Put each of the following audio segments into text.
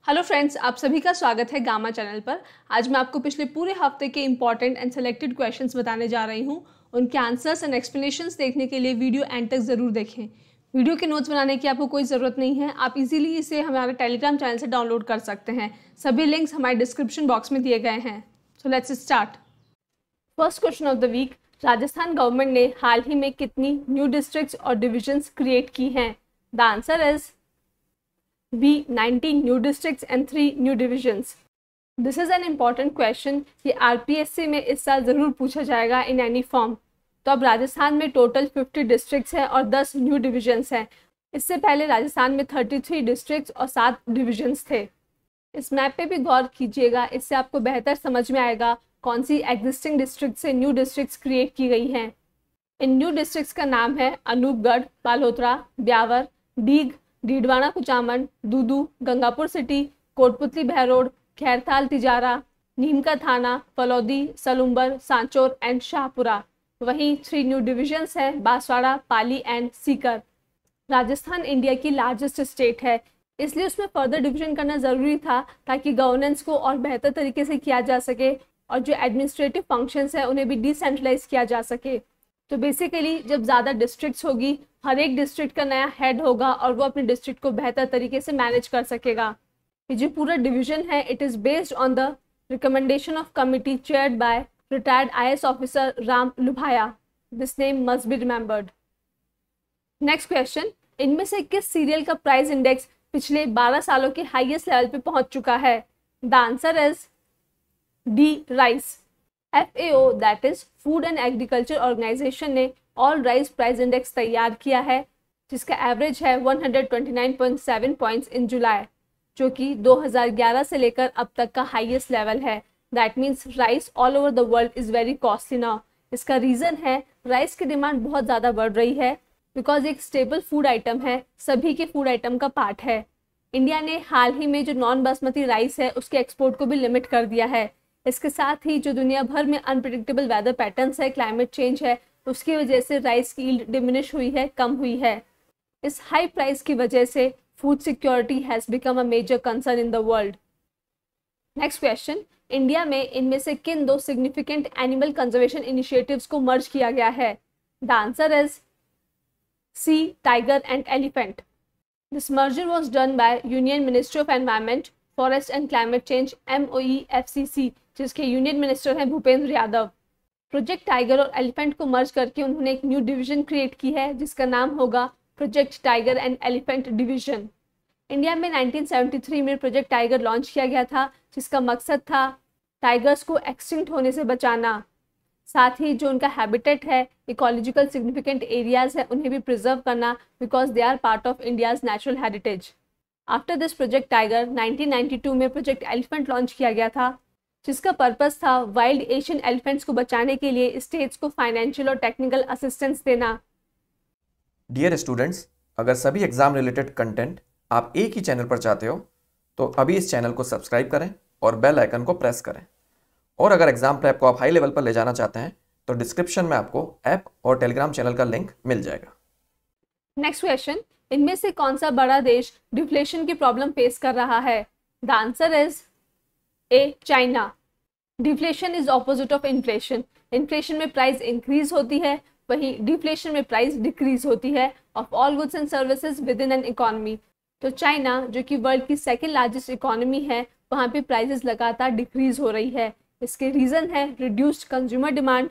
Hello friends, आप सभी का स्वागत है गामा चैनल पर। आज मैं आपको पिछले पूरे हफ्ते के इंपॉर्टेंट एंड सेलेक्टेड क्वेश्चंस बताने जा रही हूं। उनके आंसर्स एंड एक्सप्लेनेशंस देखने के लिए वीडियो एंड तक ज़रूर देखें। वीडियो के नोट्स बनाने की आपको कोई ज़रूरत नहीं है, आप इजीली इसे हमारे टेलीग्राम चैनल से डाउनलोड कर सकते हैं। सभी लिंक्स हमारे डिस्क्रिप्शन बॉक्स में दिए गए हैं। So let's start. First question of the week, Rajasthan government ने हाल ही में कितनी न्यू डिस्ट्रिक्ट्स और डिविजन्स क्रिएट की हैं? The answer is B. 19 new districts and 3 new divisions. This is an important question. ये RPSC में इस साल ज़रूर पूछा जाएगा in any form. तो अब राजस्थान में टोटल 50 डिस्ट्रिक्ट्स हैं और 10 न्यू डिविजन्स हैं। इससे पहले राजस्थान में 33 डिस्ट्रिक्ट्स और 7 डिविजन्स थे। इस मैप पे भी गौर कीजिएगा, इससे आपको बेहतर समझ में आएगा कौन सी एग्जिस्टिंग डिस्ट्रिक्ट से न्यू डिस्ट्रिक्ट्स क्रिएट की गई हैं। इन न्यू डिस्ट्रिक्ट्स का नाम है अनूपगढ़, बालोतरा, ब्यावर, डीग, डीडवाना कुचामन, दूदू, गंगापुर सिटी, कोटपुतली बहरोड, खैरताल तिजारा, नीम का थाना, फलौदी, सलुम्बर, सांचौर एंड शाहपुरा। वहीं 3 न्यू डिविजन्स हैं, बांसवाड़ा, पाली एंड सीकर। राजस्थान इंडिया की लार्जेस्ट स्टेट है, इसलिए उसमें फर्दर डिवीजन करना ज़रूरी था ताकि गवर्नेंस को और बेहतर तरीके से किया जा सके और जो एडमिनिस्ट्रेटिव फंक्शंस हैं उन्हें भी डिसेंट्रलाइज किया जा सके। तो बेसिकली जब ज़्यादा डिस्ट्रिक्ट्स होगी, हर एक डिस्ट्रिक्ट का नया हेड होगा और वो अपने डिस्ट्रिक्ट को बेहतर तरीके से मैनेज कर सकेगा। ये जो पूरा डिवीजन है, it is based on the recommendation of committee chaired by retired IAS officer Ram Lubhaya. This name must be remembered. Next question, इनमें से किस सीरियल का प्राइस इंडेक्स पिछले 12 सालों के हाईएस्ट लेवल पे पहुंच चुका है? The answer is D, rice. FAO that is food and agriculture organisation ने ऑल राइस प्राइस इंडेक्स तैयार किया है, जिसका एवरेज है 129.7 पॉइंट्स इन जुलाई, जो कि 2011 से लेकर अब तक का हाईएस्ट लेवल है। That means rice all over the world is very costly now. इसका रीज़न है राइस की डिमांड बहुत ज़्यादा बढ़ रही है, बिकॉज एक स्टेबल फूड आइटम है, सभी के फूड आइटम का पार्ट है। इंडिया ने हाल ही में जो नॉन बासमती राइस है उसके एक्सपोर्ट को भी लिमिट कर दिया है। इसके साथ ही जो दुनिया भर में अनप्रिडिक्टेबल वेदर पैटर्न्स है, क्लाइमेट चेंज है, उसकी वजह से राइस की यील्ड डिमिनिश हुई है, कम हुई है। इस हाई प्राइस की वजह से food security has become a major concern in the world. Next question, India में इनमें से किन 2 सिग्निफिकेंट एनिमल कंजर्वेशन इनिशिएटिव्स को मर्ज किया गया है? The answer is C, tiger and elephant. This merger was done by union ministry of environment, forest and climate change MOEFCC, जिसके union minister हैं भूपेंद्र यादव। प्रोजेक्ट टाइगर और एलिफेंट को मर्ज करके उन्होंने एक न्यू डिवीजन क्रिएट की है, जिसका नाम होगा project tiger and elephant division. India में 1973 में प्रोजेक्ट टाइगर लॉन्च किया गया था, जिसका मकसद था टाइगर्स को एक्सटिंक्ट होने से बचाना, साथ ही जो उनका हैबिटेट है, इकोलॉजिकल सिग्निफिकेंट एरियाज है, उन्हें भी प्रिजर्व करना, because they are part of India's natural heritage. After this project tiger 1992 में प्रोजेक्ट एलिफेंट लॉन्च किया गया था, जिसका पर्पस था वाइल्ड एशियन एलिफेंट्स को बचाने के लिए स्टेट्स को फाइनेंशियल और टेक्निकल असिस्टेंस देना। डियर स्टूडेंट्स, अगर सभी एग्जाम रिलेटेड कंटेंट आप एक ही चैनल पर चाहते हो तो अभी इस चैनल को सब्सक्राइब करें और बेल आइकन को प्रेस करें। और अगर एग्जाम प्रेप को आप हाई लेवल पर ले जाना चाहते हैं तो डिस्क्रिप्शन में आपको ऐप और टेलीग्राम चैनल का लिंक मिल जाएगा। नेक्स्ट क्वेश्चन, इनमें से कौन सा बड़ा देश डिफ्लेशन की प्रॉब्लम फेस कर रहा है? The answer is A, China. Deflation is opposite of inflation. Inflation में प्राइस इंक्रीज होती है, वहीं डिफ्लेशन में प्राइस डिक्रीज होती है of all goods and services with in an economy. तो चाइना, जो कि वर्ल्ड की सेकेंड लार्जेस्ट इकोनॉमी है, वहाँ पे प्राइसेस लगातार डिक्रीज हो रही है। इसके रीज़न है reduced consumer demand.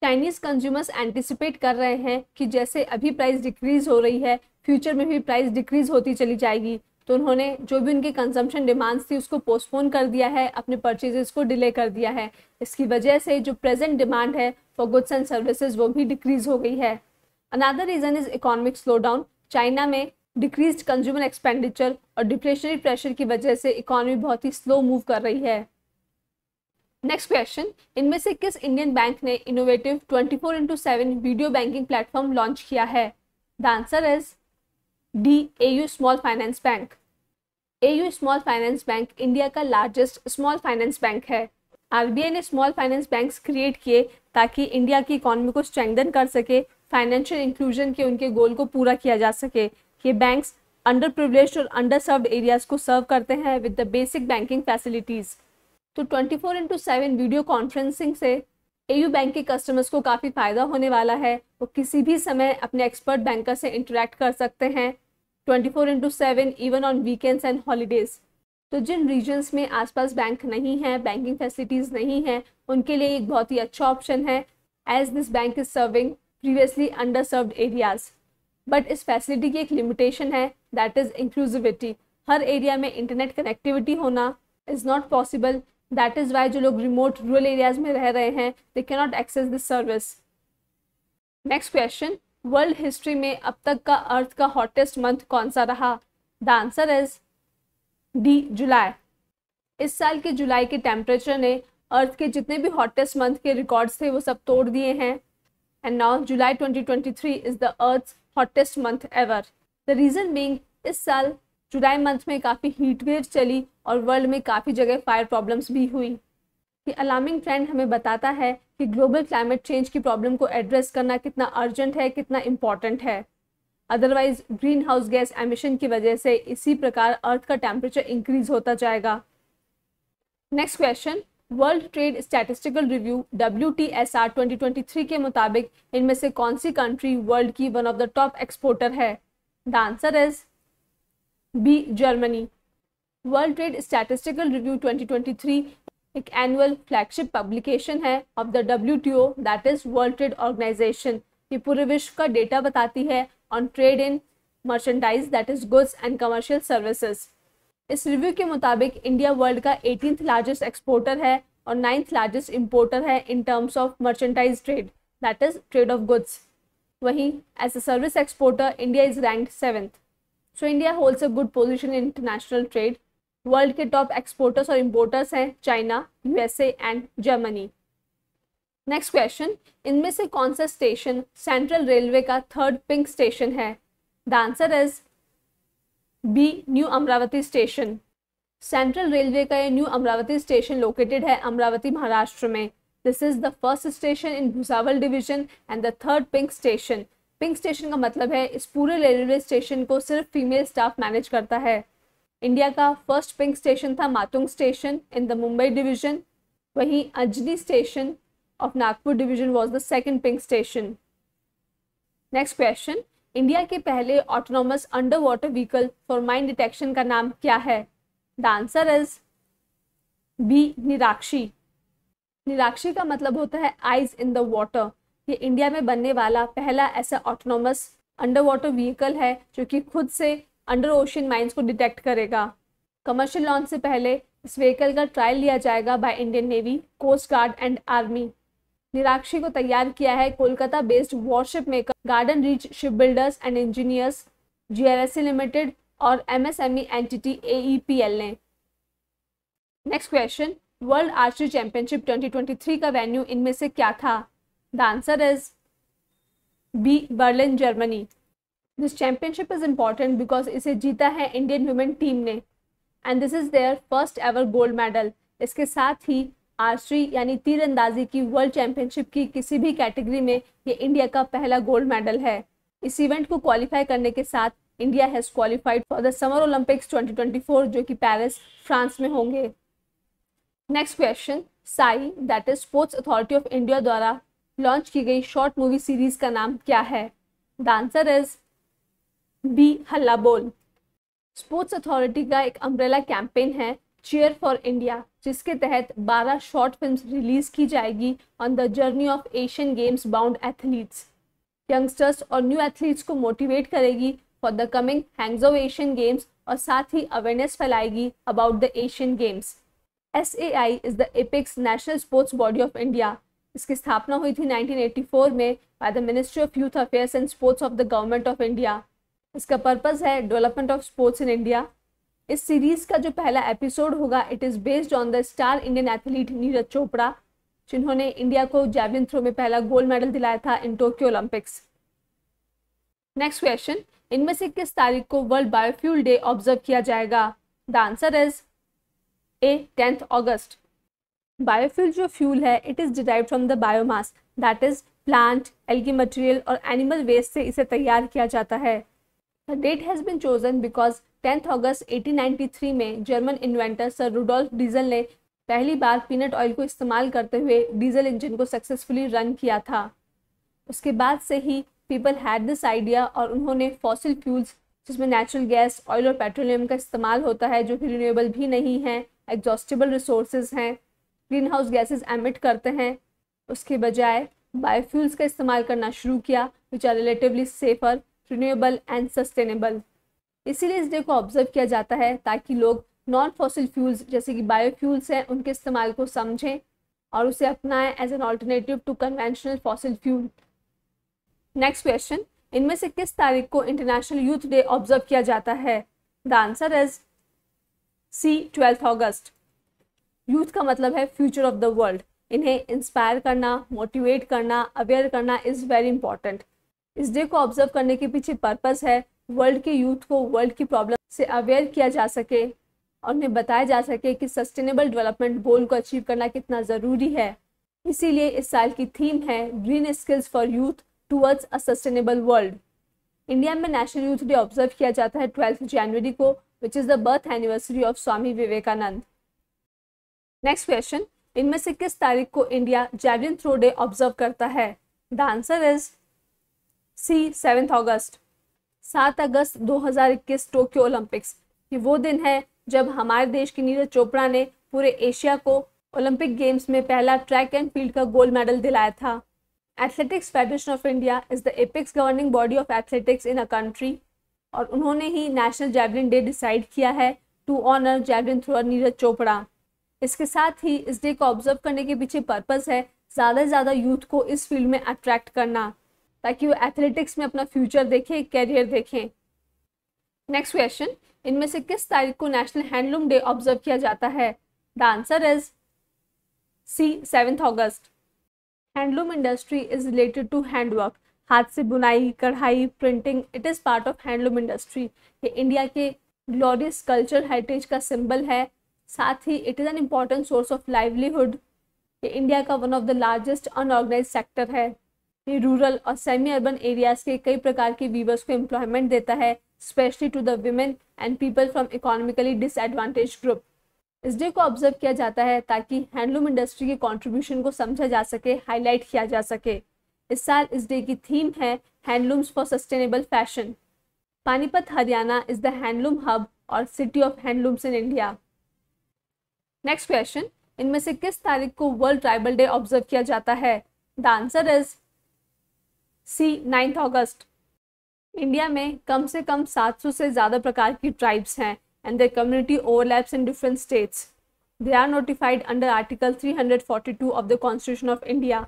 Chinese consumers anticipate कर रहे हैं कि जैसे अभी प्राइस डिक्रीज हो रही है, फ्यूचर में भी प्राइस डिक्रीज होती चली जाएगी, तो उन्होंने जो भी उनकी कंजम्पशन डिमांड्स थी उसको पोस्टपोन कर दिया है, अपने परचेजेस को डिले कर दिया है। इसकी वजह से जो प्रेजेंट डिमांड है फॉर गुड्स एंड सर्विसेज वो भी डिक्रीज हो गई है। Another reason is economic slow down. China में डिक्रीज्ड कंज्यूमर एक्सपेंडिचर और डिफ्लेशनरी प्रेशर की वजह से इकोनॉमी बहुत ही स्लो मूव कर रही है। नेक्स्ट क्वेश्चन, इनमें से किस इंडियन बैंक ने innovative 24/7 video banking platform launch किया है? The answer is D, AU small finance bank. AU small finance bank India का लार्जेस्ट स्मॉल फाइनेंस बैंक है। RBI ने स्मॉल फाइनेंस बैंक्स क्रिएट किए ताकि इंडिया की इकोनॉमी को स्ट्रेंथन कर सके, फाइनेंशियल इंक्लूजन के उनके गोल को पूरा किया जा सके। ये बैंक्स अंडर प्रिविलेज्ड और अंडर सर्व्ड एरियाज को सर्व करते हैं with the basic banking facilities. तो 24/7 वीडियो कॉन्फ्रेंसिंग से AU बैंक के कस्टमर्स को काफ़ी फ़ायदा होने वाला है। वो किसी भी समय अपने एक्सपर्ट बैंकर से इंटरेक्ट कर सकते हैं 24/7 even on weekends and holidays. तो जिन रीजन्स में आसपास बैंक नहीं है, बैंकिंग फैसिलिटीज़ नहीं है, उनके लिए एक बहुत ही अच्छा ऑप्शन है, as this bank is serving previously under served areas. But इस फैसिलिटी की एक लिमिटेशन है, दैट इज़ इंक्लूसिविटी। हर एरिया में इंटरनेट कनेक्टिविटी होना is not possible. That is why जो लोग रिमोट रूरल एरियाज़ में रह रहे हैं, they can not access this service. Next question, world history में अब तक का अर्थ का हॉटेस्ट मंथ कौन सा रहा? द आंसर इज डी, जुलाई। इस साल के जुलाई के टेम्परेचर ने अर्थ के जितने भी हॉटेस्ट मंथ के रिकॉर्ड्स थे वो सब तोड़ दिए हैं। And now July 2023 is the earth's hottest month ever. The reason being, इस साल जुलाई मंथ में काफ़ी हीट वेव चली और वर्ल्ड में काफ़ी जगह फायर प्रॉब्लम्स भी हुई। ये अलार्मिंग ट्रेंड हमें बताता है कि ग्लोबल क्लाइमेट चेंज की प्रॉब्लम को एड्रेस करना कितना अर्जेंट है, कितना इम्पॉर्टेंट है। Otherwise green house gas emission की वजह से इसी प्रकार अर्थ का टेम्परेचर इंक्रीज होता जाएगा। Next question, world trade statistical review WTSR 2023 के मुताबिक इनमें से कौन सी कंट्री वर्ल्ड की one of the top exporter है? The answer is B, Germany. World trade statistical review 2023 एक एनुअल फ्लैगशिप पब्लिकेशन है of the WTO, that is world trade organisation. ये पूरे विश्व का डेटा बताती है on trade in merchandise, that is goods and commercial services. इस review के मुताबिक इंडिया वर्ल्ड का 18th लार्जेस्ट एक्सपोर्टर है और 9th लार्जेस्ट इम्पोर्टर है in terms of merchandise trade, that is trade of goods. वहीं as a service exporter India is ranked 7th। So India holds a good position in international trade. World के top exporters और importers हैं China, USA and Germany. Next question, इनमें से कौन सा station central railway का 3rd pink station है? The answer is B, new Amravati station. Central railway का ये न्यू अमरावती स्टेशन लोकेटेड है अमरावती, महाराष्ट्र में। This is the first station in Bhusawal division and the 3rd pink station. Pink station का मतलब है इस पूरे रेलवे स्टेशन को सिर्फ फीमेल स्टाफ मैनेज करता है। इंडिया का फर्स्ट पिंक स्टेशन था Matunga station in the Mumbai division. वहीं Anjani station of Nagpur division was the 2nd pink station. Next question, India के पहले autonomous underwater vehicle for mine detection का नाम क्या है? The answer is B, Nirakshi. Nirakshi का मतलब होता है आइज इन द वाटर। ये इंडिया में बनने वाला पहला ऐसा ऑटोनॉमस अंडर वाटर व्हीकल है जो कि खुद से अंडर ओशियन माइंस को डिटेक्ट करेगा। कमर्शियल लॉन्च से पहले इस व्हीकल का ट्रायल लिया जाएगा by Indian navy, coast guard and army. Nirakshi को तैयार किया है Kolkata based warship maker Garden Reach Shipbuilders and Engineers GRSC limited और MSME एंटिटी AEPL ने। Next question, world archery championship 2023 का वेन्यू इनमें से क्या था? The answer is B, Berlin, Germany. This championship is important because इसे जीता है इंडियन वुमेन टीम ने and this is their first ever gold medal. इसके साथ ही आर्चरी यानी तीरंदाजी की वर्ल्ड चैंपियनशिप की किसी भी कैटेगरी में ये इंडिया का पहला गोल्ड मेडल है। इस इवेंट को क्वालिफाई करने के साथ India has qualified for the summer Olympics 2024 जो कि पेरिस, फ्रांस में होंगे। Next question, Sai that is sports authority of India द्वारा लॉन्च की गई शॉर्ट मूवी सीरीज का नाम क्या है? द आंसर इज बी, हल्ला बोल। स्पोर्ट्स अथॉरिटी का एक अम्ब्रेला कैंपेन है चीयर फॉर इंडिया, जिसके तहत 12 शॉर्ट फिल्म्स रिलीज की जाएगी on the journey of Asian games bound athletes. Youngsters और न्यू एथलीट्स को मोटिवेट करेगी for the coming Hangzhou Asian games और साथ ही अवेयरनेस फैलाएगी about the Asian games. SAI is the apex national sports body of India. इसकी स्थापना हुई थी 1984 में by the ministry of youth affairs and sports of the government of India. इसका पर्पस है development of sports in India. इस series का जो पहला एपिसोड होगा it is based on the star Indian athlete Neeraj Chopra, जिन्होंने इंडिया को जैवलिन थ्रो में पहला गोल्ड मेडल दिलाया था in Tokyo Olympics. Next question, इनमें से किस तारीख को वर्ल्ड बायोफ्यूल डे ऑब्जर्व किया जाएगा? The answer is A, 10th August. Biofuel जो फ्यूल है it is derived from the biomass, that is plant, algae material और एनिमल वेस्ट से इसे तैयार किया जाता है। The date has been chosen because 10 अगस्त 1893 में German inventor sir Rudolf Diesel ने पहली बार पीनट ऑयल को इस्तेमाल करते हुए डीजल इंजन को सक्सेसफुली रन किया था। उसके बाद से ही पीपल हैड दिस आइडिया और उन्होंने फॉसिल फ्यूल्स, जिसमें नेचुरल गैस, ऑयल और पेट्रोलियम का इस्तेमाल होता है, जो कि रिन्यूएबल भी नहीं है, एग्जॉस्टेबल रिसोर्सेज हैं, ग्रीन हाउस गैसेज एमिट करते हैं, उसके बजाय बायोफ्यूल्स का इस्तेमाल करना शुरू किया, which are relatively safer, renewable and sustainable. इसीलिए इस डे को ऑब्जर्व किया जाता है ताकि लोग नॉन फॉसिल फ्यूल्स जैसे कि बायोफ्यूल्स हैं उनके इस्तेमाल को समझें और उसे अपनाएं as an alternative to conventional fossil fuel. Next question, इनमें से किस तारीख को इंटरनेशनल यूथ डे ऑब्जर्व किया जाता है? The answer is C 12 August. Youth का मतलब है फ्यूचर ऑफ द वर्ल्ड। इन्हें इंस्पायर करना, मोटिवेट करना, अवेयर करना इज वेरी इंपॉर्टेंट। इस डे को ऑब्जर्व करने के पीछे पर्पस है वर्ल्ड के यूथ को वर्ल्ड की प्रॉब्लम से अवेयर किया जा सके और उन्हें बताया जा सके कि सस्टेनेबल डेवलपमेंट गोल को अचीव करना कितना ज़रूरी है। इसीलिए इस साल की थीम है green skills for youth towards a sustainable world. India में नेशनल यूथ डे ऑब्जर्व किया जाता है 12 जनवरी को, which is the birth anniversary of Swami Vivekananda. Next question, इनमें से किस तारीख को India javelin throw day observe करता है? The answer is C 7 August. 7 अगस्त 2021 टोक्यो ओलंपिक्स, ये वो दिन है जब हमारे देश की नीरज चोपड़ा ने पूरे एशिया को ओलंपिक गेम्स में पहला ट्रैक एंड फील्ड का गोल्ड मेडल दिलाया था। Athletics federation of India is the apex governing body of athletics in a country और उन्होंने ही नेशनल जैवलिन डे डिसाइड किया है to honour javelin thrower Neeraj Chopra. इसके साथ ही इस डे को ऑब्जर्व करने के पीछे पर्पस है ज़्यादा से ज़्यादा यूथ को इस फील्ड में अट्रैक्ट करना ताकि वो एथलेटिक्स में अपना फ्यूचर देखें, कैरियर देखें। नेक्स्ट क्वेश्चन, इनमें से किस तारीख को नेशनल हैंडलूम डे ऑब्जर्व किया जाता है? द आंसर इज सी 7 अगस्त। Handloom industry is related to handwork, हाथ से बुनाई, कढ़ाई, printing. It is part of handloom industry. ये इंडिया के ग्लोरियस कल्चर हेरिटेज का सिंबल है। साथ ही it is an important source of livelihood. ये इंडिया का one of the largest unorganise sector है। ये रूरल और सेमी अर्बन एरियाज के कई प्रकार के वीवर्स को एम्प्लॉयमेंट देता है, specially to the women and people from economically disadvantage group. इस डे को ऑब्जर्व किया जाता है ताकि हैंडलूम इंडस्ट्री के कंट्रीब्यूशन को समझा जा सके, हाईलाइट किया जा सके। इस साल इस डे की थीम है handlooms for sustainable fashion. Panipat Haryana is the handloom hub और city of handlooms in India. Next question, इनमें से किस तारीख को वर्ल्ड ट्राइबल डे ऑब्जर्व किया जाता है? The answer is C 9 August. India में कम से कम 700 से ज़्यादा प्रकार की ट्राइब्स हैं and their community overlaps in different states. They are notified under Article 342 of the Constitution of India.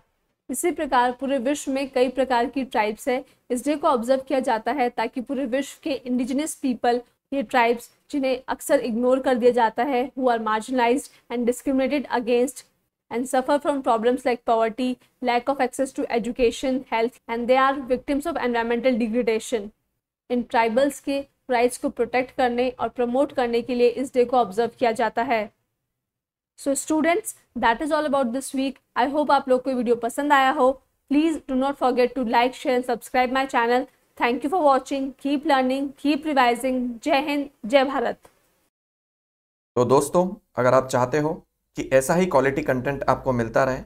इसी प्रकार पूरे विश्व में कई प्रकार की ट्राइब्स है। इस डे को ऑब्जर्व किया जाता है ताकि पूरे विश्व के इंडिजिनस पीपल, ये ट्राइब्स जिन्हें अक्सर इग्नोर कर दिया जाता है, who are marginalized and discriminated against and suffer from problems like poverty, lack of access to education, health, and they are victims of environmental degradation. In tribals के rights को protect करने और प्रमोट करने के लिए इस डे को observe किया जाता है। So students, that is all about this week. I hope आप लोग को वीडियो पसंद आया हो। Please do not forget to like, share and subscribe my channel. Thank you for watching. Keep learning, keep revising. जय हिंद, जय भारत। तो दोस्तों, अगर आप चाहते हो कि ऐसा ही क्वालिटी कंटेंट आपको मिलता रहे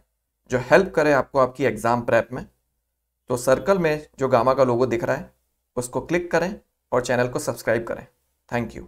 जो हेल्प करे आपको आपकी एग्जाम प्रेप में, तो सर्कल में जो गामा का लोगो दिख रहा है उसको क्लिक करें और चैनल को सब्सक्राइब करें। Thank you.